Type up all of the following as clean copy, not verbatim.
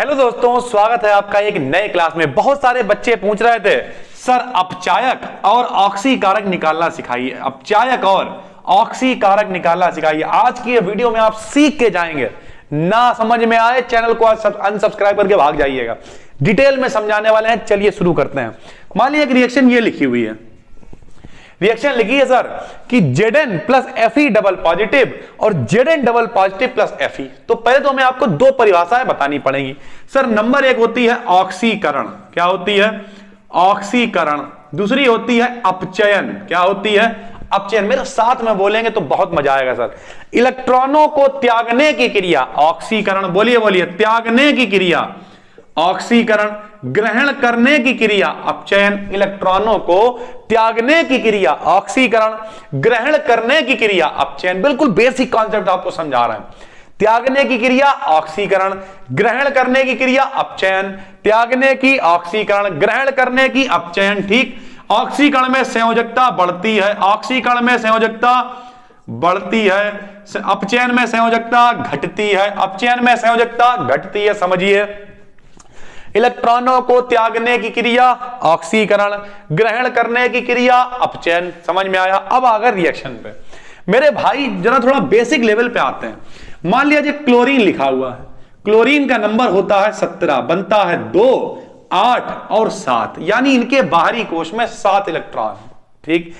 Hello दोस्तों, स्वागत है आपका एक नए क्लास में। बहुत सारे बच्चे पूछ रहे थे सर अपचायक और ऑक्सीकारक निकालना सिखाइए, अपचायक और ऑक्सीकारक निकालना सिखाइए। आज की ये वीडियो में आप सीख के जाएंगे। ना समझ में आए चैनल को अनसब्सक्राइब करके भाग जाइएगा, डिटेल में समझाने वाले हैं। चलिए शुरू करते हैं। मान लीजिए एक रिएक्शन ये लिखी हुई है, रिएक्शन लिखी है सर कि Zn plus Fe double positive और Zn double positive plus Fe। तो पहले तो हमें आपको दो परिभाषाएं बतानी पड़ेंगी सर। नंबर एक होती है ऑक्सीकरण, क्या होती है? ऑक्सीकरण। दूसरी होती है अपचयन, क्या होती है? अपचयन। मेरे साथ में बोलेंगे तो बहुत मजा आएगा सर। इलेक्ट्रॉनों को त्यागने की क्रिया ऑक्सीकरण, बोलिए बोलिए, त्यागने की क्रिया ऑक्सीकरण, ग्रहण करने की क्रिया अपचयन। इलेक्ट्रॉनों को त्यागने की क्रिया ऑक्सीकरण, ग्रहण करने की क्रिया अपचयन। बिल्कुल बेसिक कॉन्सेप्ट आपको समझा रहे हैं। त्यागने की क्रिया ऑक्सीकरण, ग्रहण करने की क्रिया अपचयन। त्यागने की ऑक्सीकरण, ग्रहण करने की अपचयन। ठीक, ऑक्सीकरण में संयोजकता बढ़ती है, ऑक्सीकरण में संयोजकता बढ़ती है, अपचयन में संयोजकता घटती है, अपचयन में संयोजकता घटती है। समझिए, इलेक्ट्रॉनों को त्यागने की क्रिया ऑक्सीकरण, ग्रहण करने की क्रिया अपचयन। समझ में आया? अब आ गए रिएक्शन पे। मेरे भाई जरा थोड़ा बेसिक लेवल पे आते हैं। मान लिया क्लोरीन लिखा हुआ है, क्लोरीन का नंबर होता है 17, बनता है 2, 8 और 7, यानी इनके बाहरी कोश में 7 इलेक्ट्रॉन। ठीक,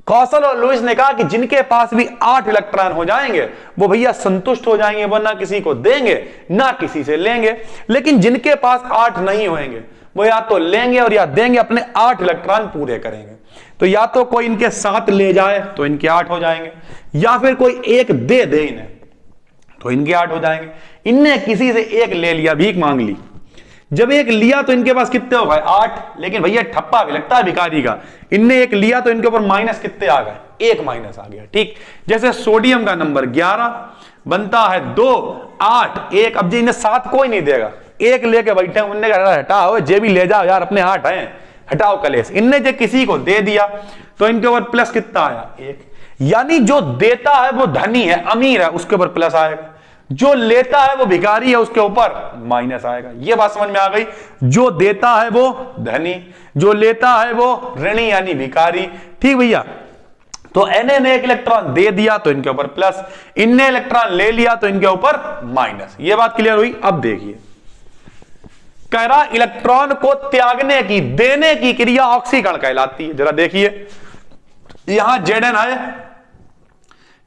कौशल और लुईस ने कहा कि जिनके पास भी 8 इलेक्ट्रॉन हो जाएंगे वो भैया संतुष्ट हो जाएंगे, वो ना किसी को देंगे ना किसी से लेंगे। लेकिन जिनके पास 8 नहीं होंगे वो या तो लेंगे और या देंगे, अपने 8 इलेक्ट्रॉन पूरे करेंगे। तो या तो कोई इनके 7 ले जाए तो इनके 8 हो जाएंगे, या फिर कोई एक दे इन्हें तो इनके 8 हो जाएंगे। इनने किसी से एक ले लिया, भीख मांग ली। जब एक लिया तो इनके पास कितने हो गए? 8। लेकिन भैया ठप्पा भी लगता है भिखारी का। इनने एक लिया तो इनके ऊपर माइनस कितने आ गए? 1 माइनस आ गया। ठीक, जैसे सोडियम का नंबर 11, बनता है 2, 8, 1। अब जी इन्हें 7 कोई नहीं देगा, एक लेके बैठे, उनने कहा हटाओ जे भी ले जाओ यार, अपने 8 हैं, हटाओ कलेश। इनने जो किसी को दे दिया तो इनके ऊपर प्लस कितना आया? 1। यानी जो देता है वो धनी है, अमीर है, उसके ऊपर प्लस आएगा। जो लेता है वो भिखारी है, उसके ऊपर माइनस आएगा। ये बात समझ में आ गई? जो देता है वो धनी, जो लेता है वो ऋणी यानी भिखारी। ठीक भैया, तो Na ने एक इलेक्ट्रॉन दे दिया तो इनके ऊपर प्लस, इनने इलेक्ट्रॉन ले लिया तो इनके ऊपर माइनस। ये बात क्लियर हुई? अब देखिए, कह रहा इलेक्ट्रॉन को त्यागने की, देने की क्रिया ऑक्सीकरण कहलाती है। जरा देखिए, यहां Zn है,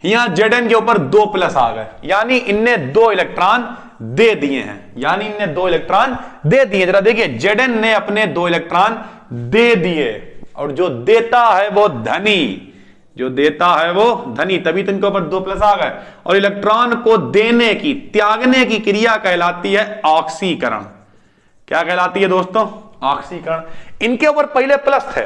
यहां Zn के ऊपर 2 प्लस आ गए, यानी इनने 2 इलेक्ट्रॉन दे दिए हैं, यानी इनने 2 इलेक्ट्रॉन दे दिए। जरा देखिए, Zn ने अपने 2 इलेक्ट्रॉन दे दिए, और जो देता है वो धनी, जो देता है वो धनी, तभी तो इनके ऊपर 2 प्लस आ गए। और इलेक्ट्रॉन को देने की, त्यागने की क्रिया कहलाती है ऑक्सीकरण। क्या कहलाती है दोस्तों? ऑक्सीकरण। इनके ऊपर पहले प्लस थे,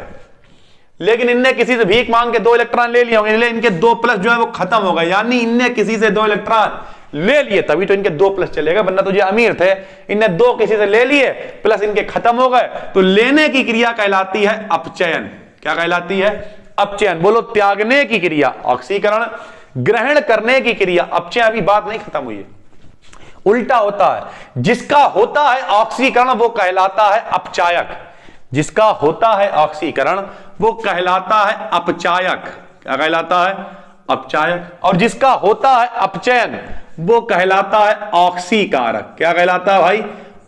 लेकिन इनने किसी से भीख मांग के 2 इलेक्ट्रॉन ले लिए होंगे, इसलिए इनके 2 प्लस जो है वो खत्म हो गए। यानी इनने किसी से 2 इलेक्ट्रॉन ले लिए, तभी तो इनके 2 प्लस चलेगा, वरना तो ये अमीर थे, इनने 2 किसी से ले लिए, प्लस इनके खत्म हो गए। तो लेने की क्रिया कहलाती है अपचयन। क्या कहलाती है? अपचयन। बोलो, त्यागने की क्रिया ऑक्सीकरण, ग्रहण करने की क्रिया अपचयन। अभी बात नहीं खत्म हुई है, उल्टा होता है। जिसका होता है ऑक्सीकरण वो कहलाता है अपचायक, जिसका होता है ऑक्सीकरण वो कहलाता है अपचायक। क्या कहलाता है? अपचायक। और जिसका होता है अपचयन वो कहलाता है ऑक्सीकारक। क्या कहलाता है भाई?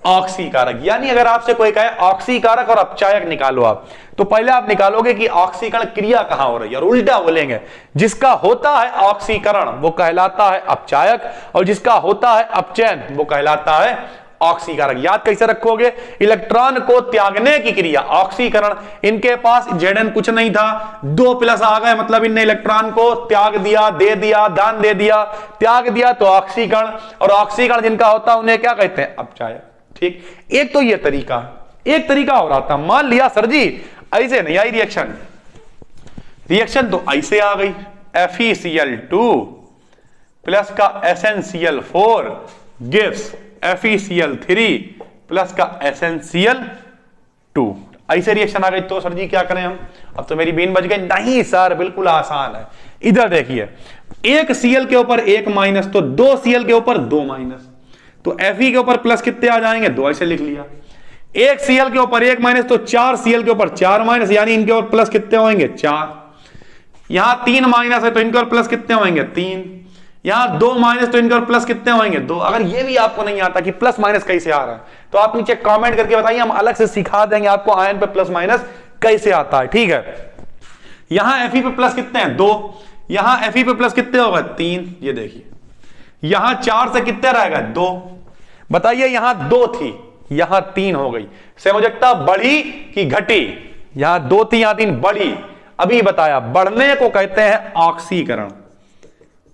ऑक्सीकारक। यानी अगर आपसे कोई कहे ऑक्सीकारक और अपचायक निकालो आप, तो पहले आप निकालोगे कि ऑक्सीकरण क्रिया कहां हो रही है, और उल्टा बोलेंगे, जिसका होता है ऑक्सीकरण वो कहलाता है अपचायक, और जिसका होता है अपचयन वो कहलाता है ऑक्सीकारक। याद कैसे रखोगे? इलेक्ट्रॉन को त्यागने की क्रिया ऑक्सीकरण, इनके पास Zn कुछ नहीं था, 2 प्लस आ गए, मतलब इनने इलेक्ट्रॉन को त्याग दिया, दे दिया, दान दे दिया, त्याग दिया, तो ऑक्सीकरण। और ऑक्सीकरण जिनका होता है उन्हें क्या कहते हैं? अपचायक। ठीक, एक तो ये तरीका, एक तरीका हो रहा था। मान लिया सर जी ऐसे नहीं आई रिएक्शन, रिएक्शन तो ऐसे आ गई, FeCl2 प्लस का SnCl4 गिव्स FeCl3 प्लस का SnCl2। ऐसे रिएक्शन आ गई, तो सर जी क्या करें हम? अब तो मेरी बीन बज गई। नहीं सर, बिल्कुल आसान है। इधर देखिए, एक Cl के ऊपर 1 माइनस, तो 2 Cl के ऊपर 2 माइनस, तो Fe के ऊपर प्लस कितने आ जाएंगे, 2 ऐसे लिख लिया। एक Cl के ऊपर 1 माइनस, तो 4 Cl के ऊपर 4 माइनस, यानी इनके ऊपर प्लस कितने होंगे, 4। यहां 3 माइनस है तो इनके ऊपर प्लस कितने होंगे, 3। यहां 2 माइनस तो इनके ऊपर प्लस कितने होंगे, 2। अगर ये भी आपको नहीं आता कि प्लस माइनस कैसे आ रहा है तो आप नीचे कमेंट करके बताइए, हम अलग से सिखा देंगे आपको आयन पे प्लस माइनस कैसे आता है, ठीक है। यहां Fe पे प्लस कितने हैं, 2। यहां Fe पे प्लस कितने होगा, 3। ये देखिए यहां 4 से कितने रहेगा, 2। बताइए यहां 2 थी, यहां 3 हो गई। संयोजकता बढ़ी कि घटी, यहां 2 थी यहां 3, बढ़ी। अभी बताया बढ़ने को कहते हैं ऑक्सीकरण,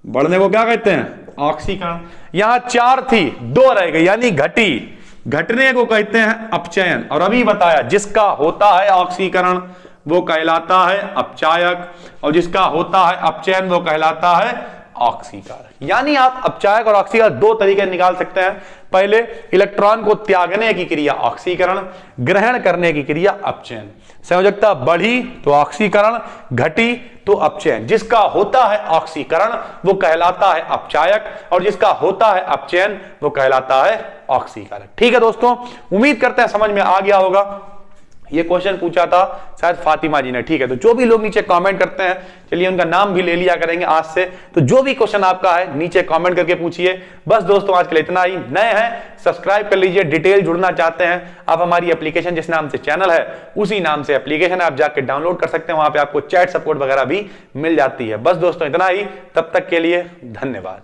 बढ़ने को क्या कहते हैं, ऑक्सीकरण। यहां 4 थी, 2 रह गई यानी घटी, घटने को कहते हैं अपचयन। और अभी बताया जिसका होता है ऑक्सीकरण वो कहलाता है अपचायक, और जिसका होता है अपचयन वो कहलाता है ऑक्सीकारक। यानी आप अपचायक और ऑक्सीकारक 2 तरीके निकाल सकते हैं। पहले इलेक्ट्रॉन को त्यागने की क्रिया ऑक्सीकरण, ग्रहण करने की क्रिया अपचयन। संयोजकता बढ़ी तो ऑक्सीकरण, घटी तो अपचयन। जिसका होता है ऑक्सीकरण वो कहलाता है अपचायक, और जिसका होता है अपचयन वो कहलाता है ऑक्सीकारक। ठीक है दोस्तों, उम्मीद करते हैं समझ में आ गया होगा। ये क्वेश्चन पूछा था शायद फातिमा जी ने, ठीक है। तो जो भी लोग नीचे कमेंट करते हैं, चलिए उनका नाम भी ले लिया करेंगे आज से। तो जो भी क्वेश्चन आपका है नीचे कमेंट करके पूछिए। बस दोस्तों आज के लिए इतना ही। नए हैं सब्सक्राइब कर लीजिए, डिटेल जुड़ना चाहते हैं आप, हमारी एप्लीकेशन जिस नाम से चैनल है उसी नाम से एप्लीकेशन आप जाकर डाउनलोड कर सकते हैं, वहां पे आपको चैट सपोर्ट वगैरह भी मिल जाती है। बस दोस्तों इतना ही, तब तक के लिए धन्यवाद।